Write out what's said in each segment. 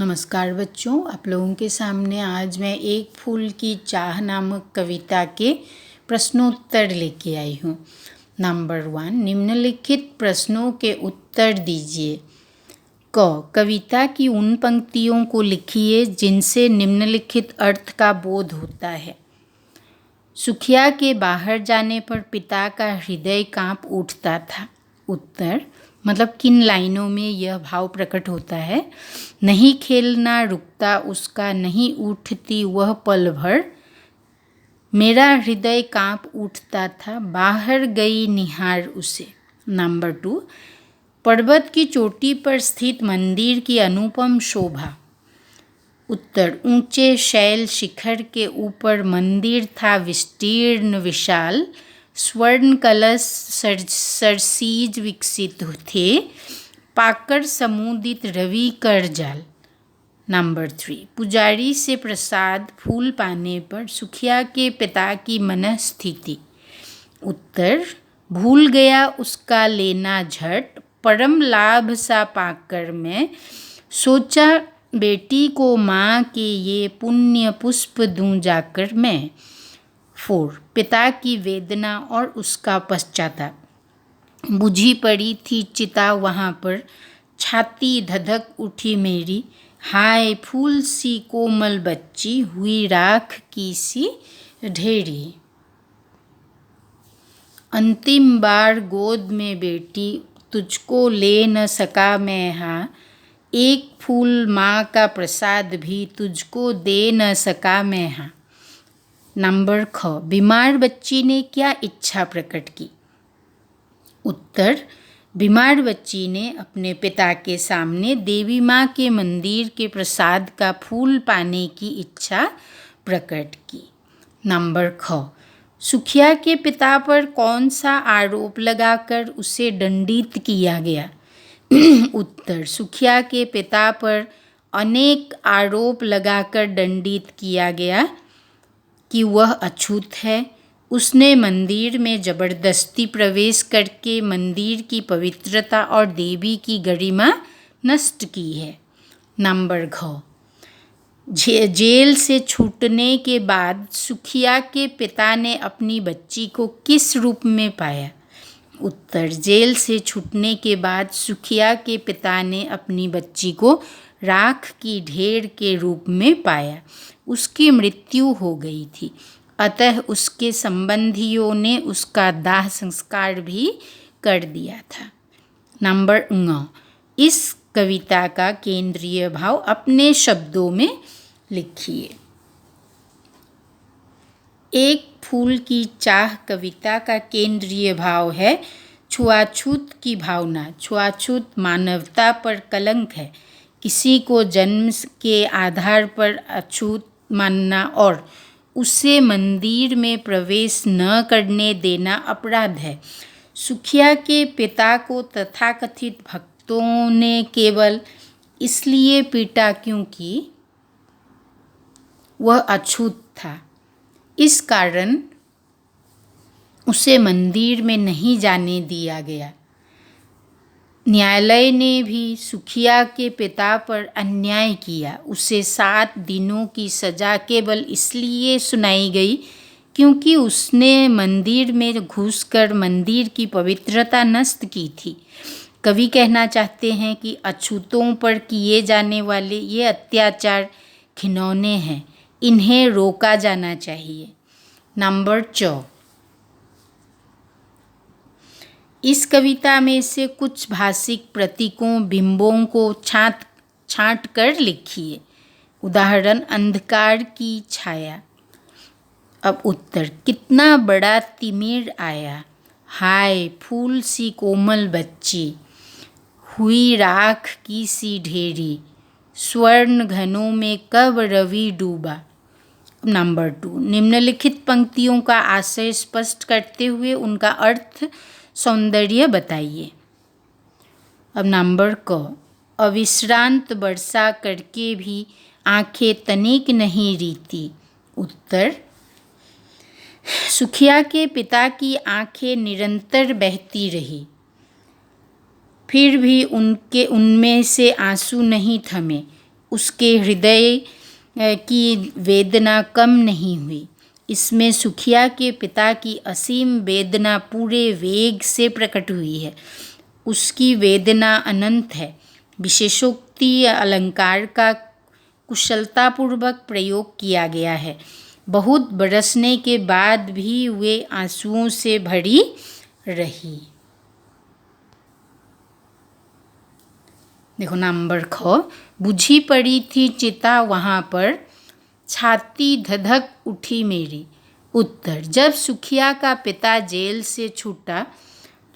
नमस्कार बच्चों, आप लोगों के सामने आज मैं एक फूल की चाह नामक कविता के प्रश्नोत्तर लेके आई हूँ। नंबर 1, निम्नलिखित प्रश्नों के उत्तर दीजिए। कविता की उन पंक्तियों को लिखिए जिनसे निम्नलिखित अर्थ का बोध होता है। सुखिया के बाहर जाने पर पिता का हृदय कांप उठता था। उत्तर मतलब किन लाइनों में यह भाव प्रकट होता है। नहीं खेलना रुकता उसका, नहीं उठती वह पल भर, मेरा हृदय कांप उठता था, बाहर गई निहार उसे। नंबर 2, पर्वत की चोटी पर स्थित मंदिर की अनुपम शोभा। उत्तर ऊंचे शैल शिखर के ऊपर मंदिर था विस्तीर्ण विशाल, स्वर्ण कलश सरसीज विकसित थे, पाकर समुदित रवि कर जाल। नंबर 3, पुजारी से प्रसाद फूल पाने पर सुखिया के पिता की मनस्थिति। उत्तर भूल गया उसका लेना झट, परम लाभ सा पाकर मैं, सोचा बेटी को माँ के ये पुण्य पुष्प दूं जाकर मैं। 4, पिता की वेदना और उसका पश्चाताप। बुझी पड़ी थी चिता वहाँ पर, छाती धधक उठी मेरी, हाय फूल सी कोमल बच्ची, हुई राख की सी ढेरी। अंतिम बार गोद में बेटी, तुझको ले न सका मैं हाँ, एक फूल माँ का प्रसाद भी तुझको दे न सका मैं हाँ। नंबर ख, बीमार बच्ची ने क्या इच्छा प्रकट की। उत्तर बीमार बच्ची ने अपने पिता के सामने देवी माँ के मंदिर के प्रसाद का फूल पाने की इच्छा प्रकट की। नंबर ख, सुखिया के पिता पर कौन सा आरोप लगाकर उसे दंडित किया गया। उत्तर सुखिया के पिता पर अनेक आरोप लगाकर दंडित किया गया कि वह अछूत है, उसने मंदिर में जबरदस्ती प्रवेश करके मंदिर की पवित्रता और देवी की गरिमा नष्ट की है। नंबर घ, जेल से छूटने के बाद सुखिया के पिता ने अपनी बच्ची को किस रूप में पाया। उत्तर जेल से छूटने के बाद सुखिया के पिता ने अपनी बच्ची को राख की ढेर के रूप में पाया। उसकी मृत्यु हो गई थी, अतः उसके संबंधियों ने उसका दाह संस्कार भी कर दिया था। नंबर 9, इस कविता का केंद्रीय भाव अपने शब्दों में लिखिए। एक फूल की चाह कविता का केंद्रीय भाव है छुआछूत की भावना। छुआछूत मानवता पर कलंक है। किसी को जन्म के आधार पर अछूत मानना और उसे मंदिर में प्रवेश न करने देना अपराध है। सुखिया के पिता को तथाकथित भक्तों ने केवल इसलिए पीटा क्योंकि वह अछूत था। इस कारण उसे मंदिर में नहीं जाने दिया गया। न्यायालय ने भी सुखिया के पिता पर अन्याय किया। उसे 7 दिनों की सज़ा केवल इसलिए सुनाई गई क्योंकि उसने मंदिर में घुसकर मंदिर की पवित्रता नष्ट की थी। कवि कहना चाहते हैं कि अछूतों पर किए जाने वाले ये अत्याचार घिनौने हैं, इन्हें रोका जाना चाहिए। नंबर 4, इस कविता में से कुछ भाषिक प्रतीकों बिंबों को छांट कर लिखिए। उदाहरण अंधकार की छाया। अब उत्तर कितना बड़ा तिमिर आया, हाय फूल सी कोमल बच्ची, हुई राख की सी ढेरी, स्वर्ण घनों में कब रवि डूबा। नंबर 2, निम्नलिखित पंक्तियों का आशय स्पष्ट करते हुए उनका अर्थ सौंदर्य बताइए। अब नंबर क, अविश्रांत वर्षा करके भी आंखें तनिक नहीं रीती। उत्तर सुखिया के पिता की आंखें निरंतर बहती रही, फिर भी उनमें से आंसू नहीं थमे। उसके हृदय की वेदना कम नहीं हुई। इसमें सुखिया के पिता की असीम वेदना पूरे वेग से प्रकट हुई है। उसकी वेदना अनंत है। विशेषोक्ति अलंकार का कुशलतापूर्वक प्रयोग किया गया है। बहुत बरसने के बाद भी वे आंसुओं से भरी रही। देखो नंबर ख, बुझी पड़ी थी चिता वहाँ पर, छाती धधक उठी मेरी। उत्तर, जब सुखिया का पिता जेल से छूटा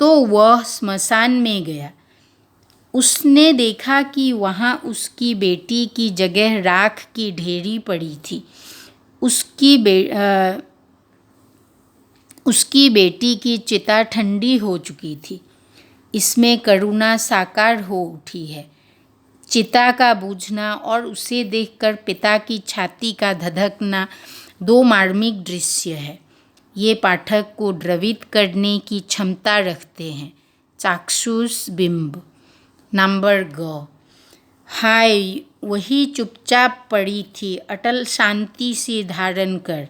तो वह स्मशान में गया। उसने देखा कि वहाँ उसकी बेटी की जगह राख की ढेरी पड़ी थी। उसकी बेटी की चिता ठंडी हो चुकी थी। इसमें करुणा साकार हो उठी है। चिता का बूझना और उसे देखकर पिता की छाती का धधकना दो मार्मिक दृश्य है। ये पाठक को द्रवित करने की क्षमता रखते हैं। चाक्षुष बिंब। नंबर ग, हाय वही चुपचाप पड़ी थी अटल शांति से धारण कर।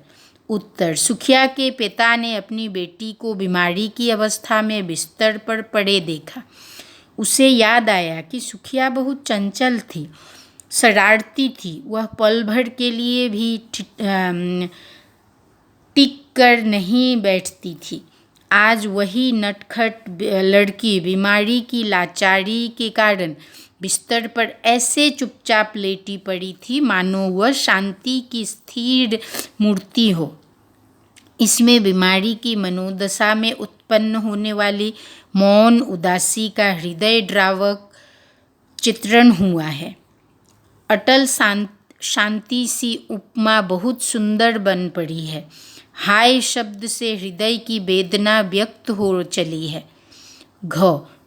उत्तर, सुखिया के पिता ने अपनी बेटी को बीमारी की अवस्था में बिस्तर पर पड़े देखा। उसे याद आया कि सुखिया बहुत चंचल थी, शरारती थी। वह पल भर के लिए भी टिक कर नहीं बैठती थी। आज वही नटखट लड़की बीमारी की लाचारी के कारण बिस्तर पर ऐसे चुपचाप लेटी पड़ी थी मानो वह शांति की स्थिर मूर्ति हो। इसमें बीमारी की मनोदशा में उत्पन्न होने वाली मौन उदासी का हृदय द्रावक चित्रण हुआ है। अटल शांति सी उपमा बहुत सुंदर बन पड़ी है। हाय शब्द से हृदय की वेदना व्यक्त हो चली है। घ,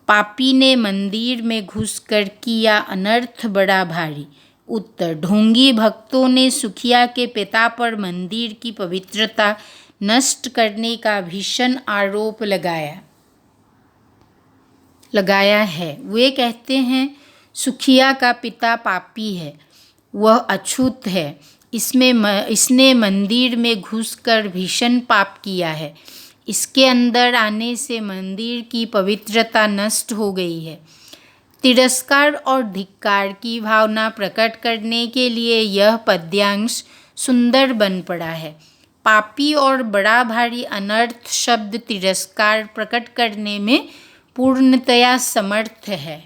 पापी ने मंदिर में घुसकर किया अनर्थ बड़ा भारी। उत्तर, ढोंगी भक्तों ने सुखिया के पिता पर मंदिर की पवित्रता नष्ट करने का भीषण आरोप लगाया है। वे कहते हैं सुखिया का पिता पापी है, वह अछूत है। इसने मंदिर में घुसकर भीषण पाप किया है। इसके अंदर आने से मंदिर की पवित्रता नष्ट हो गई है। तिरस्कार और धिक्कार की भावना प्रकट करने के लिए यह पद्यांश सुंदर बन पड़ा है। पापी और बड़ा भारी अनर्थ शब्द तिरस्कार प्रकट करने में पूर्णतया समर्थ है।